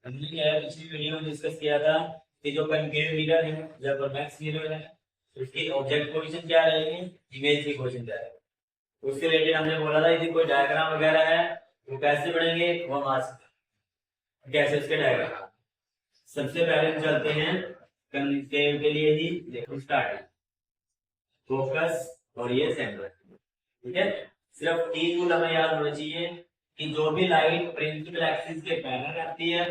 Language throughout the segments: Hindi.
हमने क्या है पिछली वीडियो में डिस्कस किया था कि जो कनकेव मिरर है या कन्वेक्स मिरर है उसकी ऑब्जेक्ट पोजीशन क्या रहेगी, इमेज की पोजीशन क्या रहेगी। उससे रिलेटेड हमने बोला था यदि कोई डायग्राम वगैरह है वो कैसे बनेंगे, वो मास्क कैसे उसके डायग्राम। सबसे पहले हम चलते हैं कनकेव के लिए ही। देखो स्टार्ट फोकस और ये सेंटर, ठीक है। सिर्फ तीन रूल हमें याद होना चाहिए कि जो भी लाइट प्रिंसिपल एक्सिस के पैरेलल आती है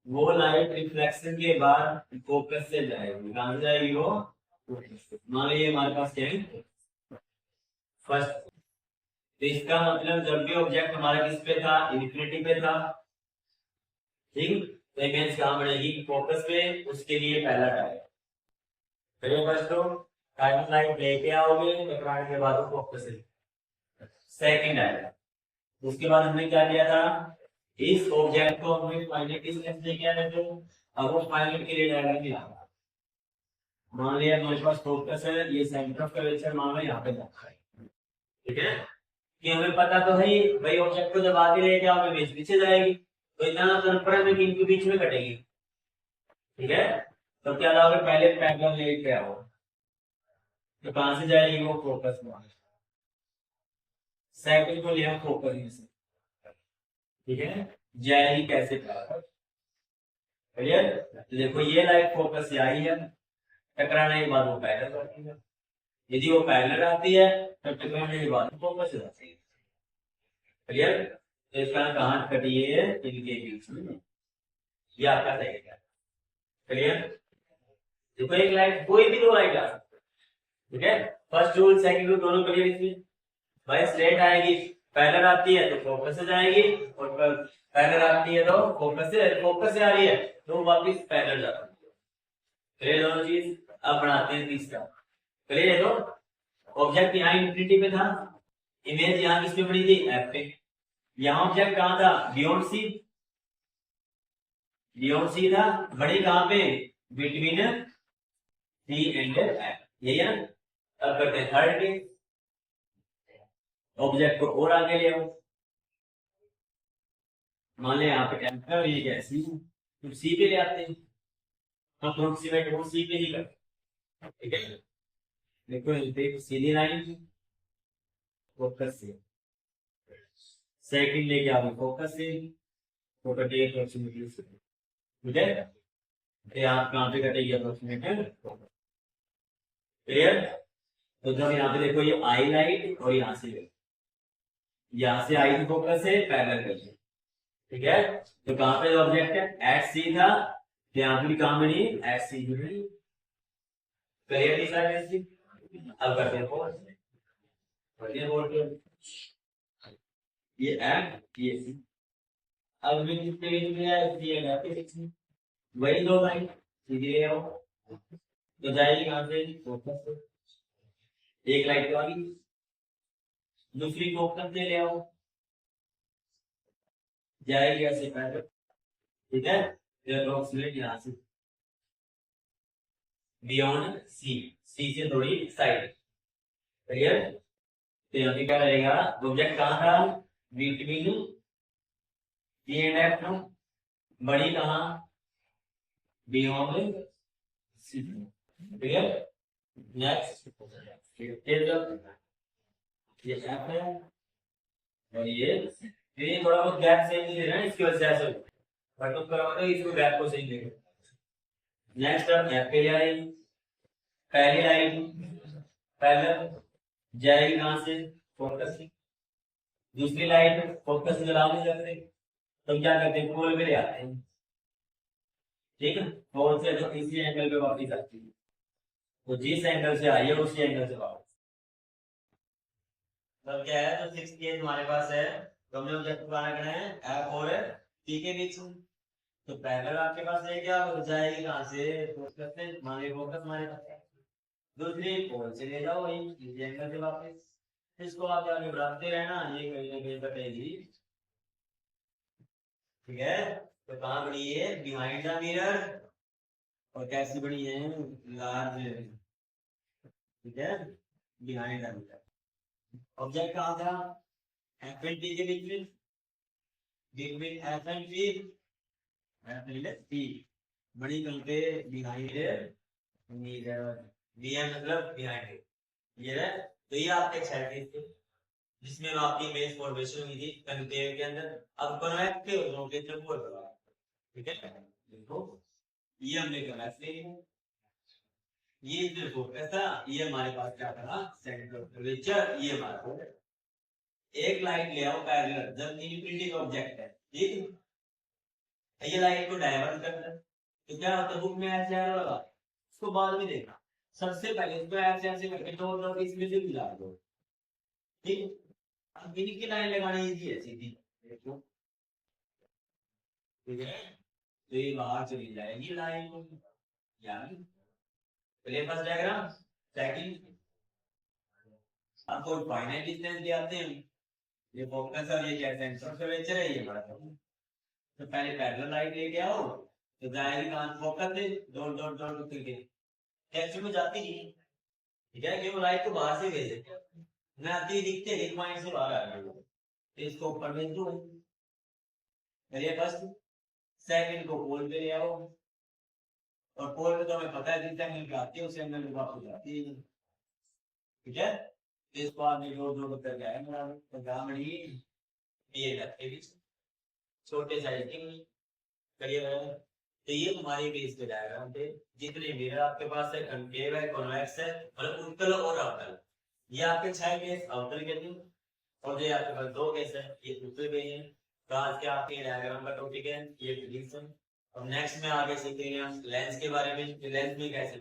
वो लाइट रिफ्लेक्शन के बाद फोकस से जाएगी। कहां से जाएगी वो? मान लीजिए हमारे पास क्या है फर्स्ट, तो इसका मतलब जब भी ऑब्जेक्ट हमारा किस पे था, इन्फिनिटी पे था, ठीक। तो इमेज कहां बनेगी? फोकस पे, उसके लिए पहला टाइप। फिर फर्स्ट तो टाइम लाइट लेके आओगे टकराने के बाद फोकस से सेकंड आएगा। उसके बाद हमने क्या किया था, इस ऑब्जेक्ट को हमने फाइनाइट डिस्टेंस लेके आए थे। अब वो फाइनाइट के लिए डायग्राम लिखा। मान लिया हमारे पास फोकस है, ये सेंटर ऑफ कर्वेचर मान लो यहाँ पे रखा है, ठीक है। कि हमें पता तो है भाई ऑब्जेक्ट को जब आगे लेके आओगे इमेज पीछे जाएगी, तो इतना कंफर्म है कि इनके बीच में कटेगी, ठीक है। तो क्या लाओगे, पहले पैरेलल लेके आओ, तो कहां से जाएगी वो? फोकस में। सेकंड को लिया फोकस में से, ठीक है। जाएगी कैसे पैरेलल, क्लियर। देखो ये लाइट फोकस से आई है, टकराने के बाद वो पैरेलल आती है। यदि वो पैरेलल आती है तो टकराने के बाद फोकस हो जाती है, क्लियर। तो इसका कहां कटी है? इनके बीच में। ये आपका सही है, क्लियर। देखो एक लाइट, कोई भी दो लाइट आ सकती है, ठीक है। फर्स्ट रूल सेकंड रूल दोनों क्लियर इसमें। भाई स्ट्रेट आएगी, पैरेलल आती है तो फोकस से जाएगी, और पैरेलल आती है तो फोकस से आ रही है तो वापस पैरेलल जाती है, क्लियर दोनों चीज। अब बनाते हैं तीसरा, क्लियर है। तो ऑब्जेक्ट यहाँ इंफिनिटी पे था, इमेज यहाँ किस पे बनी थी? एफ पे। यहाँ ऑब्जेक्ट कहाँ था? बियॉन्ड सी। बियॉन्ड सी था, बड़ी कहाँ पे? बिटवीन सी एंड एफ, यही है ना। अब करते हैं थर्ड केस, ऑब्जेक्ट को और आगे ले आओ। मान ले यहाँ पे एफ है और ये क्या है? सी। तो सी पे ले आते हैं, अप्रोक्सीमेट वो सी पे ही करते हैं, ठीक है। देखो यहाँ पे सीधी लाइन फोकस से, सेकंड लेके आओ फोकस से, फोकस के अप्रोक्सीमेटली से, ठीक है। तो यहाँ कहाँ पे कटेगी? Approximate, clear. तो जब यहाँ पे देखो ये आई लाइट और यहाँ से आई फोकस से पैरेलल करिए, ठीक है। तो कहाँ पे ऑब्जेक्ट है? एच सी था, तो यहाँ पे भी कहाँ बनी? एच सी बनी, क्लियर दी। अब करते हैं फोर्स, ये एम ये सी। अब भी कितने बीच में है? सी एंड एफ के बीच में, वही दो लाइन सीधी ले आओ, तो जाएगी कहाँ से? फोकस से। एक लाइट तो आ गई, दूसरी फोकस से ले आओ, जाएगी ऐसे पैरेलल, ठीक है। फिर अप्रोक्सीमेट यहाँ से बियॉन्ड सी, सी से थोड़ी साइड, क्लियर। तो यहाँ पे क्या रहेगा? ऑब्जेक्ट कहाँ था? बिटवीन सी एंड एफ, बड़ी कहाँ? Beyond C, clear. नेक्स्ट ये एफ है और ये थोड़ा बहुत गैप सही नहीं दे रहा है, इसकी वजह से ऐसा होता है। बट तुम करोगे तो इसको गैप को सही देगा। नेक्स्ट टर्म एफ पे ले आएगी, पहली लाइन पैरेलल जाएगी कहां से? फोकस से। दूसरी लाइन फोकस से जला नहीं सकते तो क्या करते हैं? पोल पे ले आते हैं, ठीक है। पोल से तो इसी एंगल पे वापस आती है, तो जिस एंगल से आई है उसी एंगल से वापस। तब क्या है, तो सिक्स केस हमारे पास है, तो हमने ऑब्जेक्ट बनाना करना है एफ और पी के बीच में। तो पैरेलल आपके पास है, क्या हो जाएगी कहां से? फोकस से, मान लीजिए फोकस हमारे पास है। दूसरी पोल से ले जाओ वही इसी एंगल से वापस, इसको आप आगे बढ़ाते रहना, ये कहीं ना कहीं कटेगी, ठीक है। तो कहाँ बनी है? बिहाइंड द मिरर, और कैसी बनी है? लार्ज, ठीक है, बिहाइंड द मिरर। ऑब्जेक्ट कहाँ था? एफ एंड टी के बीच में, between F and P, T बड़ी कहीं पे बिहाइंड है, बीएम मतलब बिहाइंड है, ये है। तो ये आपके एक्सरसाइज थे जिसमें आपकी बेस फॉर्मेशन हुई थी कनकेव के अंदर। अब कन्वेक्स के लोकेशन को लगा, ठीक है। देखो ये हमने कन्वेक्स ले लिया, ये देखो कैसा, ये हमारे पास क्या था सेंटर कर्वेचर, ये हमारा एक लाइट ले आओ पैरेलल जब इनफिनिटी का ऑब्जेक्ट है, ठीक है। ये लाइट को डाइवर्ट करना है तो क्या होता है, बुक में ऐसे एरो लगा, उसको बाद में देखना। सबसे पहले इसको ऐसे ऐसे करके डॉट डॉट इसमें से मिला दो, ठीक है। अब इन्हीं की लाइन लगानी इजी है, सीधी देखो, ठीक है। तो ये बाहर चली जाएगी लाइन, यानी पहले फर्स्ट डायग्राम, सेकंड अब कोई फाइनाइट डिस्टेंस ले आते हैं, ये फोकस और ये क्या सेंटर कर्वेचर है, ये बड़ा तो पहले पैरेलल लाइट लेके आओ तो जाएगी कहां, फोकस से डॉट डॉट डॉट करके टेक्स्ट में जाती नहीं, ठीक है, क्योंकि लाइट को बाहर से भेजे ना आती दिखते एक पॉइंट से बाहर आ गई, तो इसको ऊपर भेज दो, चलिए फर्स्ट सेकंड को पोल पे ले आओ, और पोल पे तो हमें पता है जितना एंगल पे आती है उस एंगल पे वापस जाती है, ठीक है। तो इस बार में जोड़ जोड़ करके आया मेरा तो गामड़ी ये रखे बीच छोटे साइज की करिए। तो ये हमारे बेस पे डायग्राम थे, जितने मिरर आपके पास है, कनकेव है, कॉन्वेक्स है, मतलब उत्तल और अवतल, ये आपके 6 केस अवतल के थे, और ये आपके पास 2 केस है, ये उत्तल के हैं। तो आज के आपके डायग्राम का टॉपिक है ये फिजिक्स है। और नेक्स्ट में आगे सीखेंगे हम लेंस के बारे में, लेंस में कैसे